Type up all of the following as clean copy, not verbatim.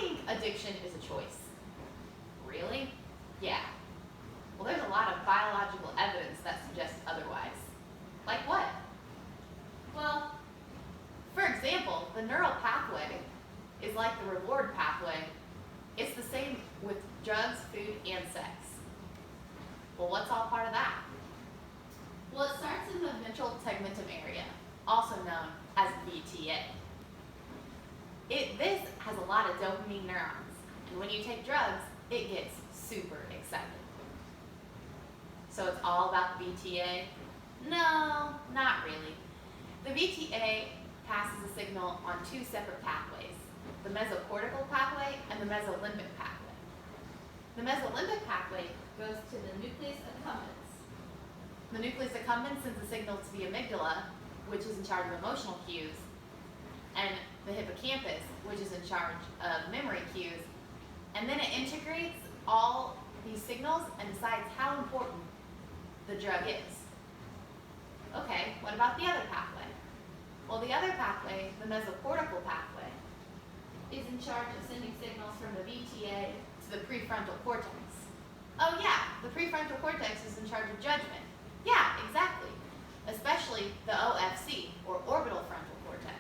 think addiction is a choice. Really? Yeah. Well, there's a lot of biological evidence that suggests otherwise. Like what? Well, for example, the neural pathway is like the reward pathway. It's the same with drugs, food, and sex. Well, what's all part of that? Well, it starts in the ventral tegmentum area, also known as VTA. This has a lot of dopamine neurons, and when you take drugs, it gets super excited. So it's all about the VTA? No, not really. The VTA passes a signal on two separate pathways, the mesocortical pathway and the mesolimbic pathway. The mesolimbic pathway goes to the nucleus accumbens. The nucleus accumbens sends a signal to the amygdala, which is in charge of emotional cues, and the hippocampus, which is in charge of memory cues, and then it integrates all these signals and decides how important the drug is. Okay, what about the other pathway? Well, the other pathway, the mesocortical pathway, is in charge of sending signals from the VTA to the prefrontal cortex. Oh yeah, the prefrontal cortex is in charge of judgment. Yeah, exactly. Especially the OFC, or orbital frontal cortex.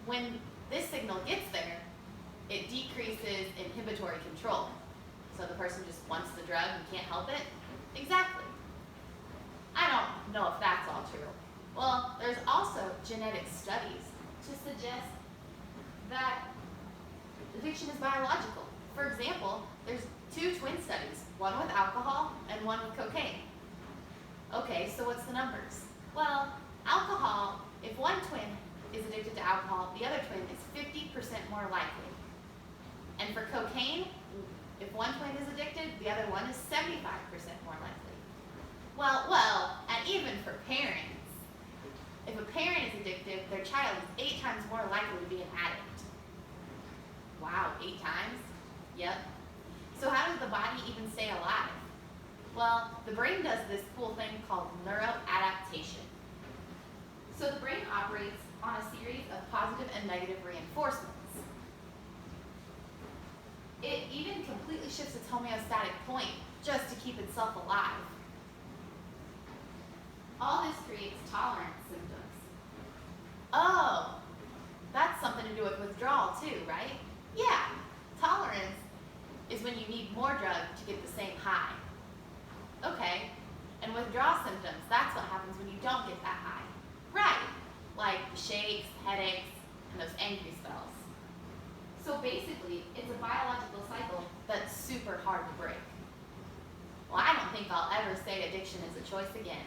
When this signal gets there, it decreases inhibitory control. So the person just wants the drug and can't help it? Exactly. I don't know if that's all true. Well, there's also genetic studies to suggest that addiction is biological. For example, there's two twin studies, one with alcohol and one with cocaine. Okay, so what's the numbers? Well, alcohol, if one twin is addicted to alcohol, the other twin is 50% more likely. And for cocaine, if one twin is addicted, the other one is 75% more likely. Well, and even for parents, if a parent is addicted, their child is 8 times more likely to be an addict. Wow, 8 times? Yep. So how does the body even stay alive? Well, the brain does this cool thing called neuroadaptation. So the brain operates on a series of positive and negative reinforcements. It even completely shifts its homeostatic point just to keep itself alive. All this creates tolerance symptoms. Oh, that's something to do with withdrawal too, right? Yeah, tolerance is when you need more drug to get the same high. Okay, and withdrawal symptoms, that's what happens when you don't get that high. Right, like shakes, headaches, and those angry spells. So basically, it's a biological cycle that's super hard to break. Well, I don't think I'll ever say addiction is a choice again.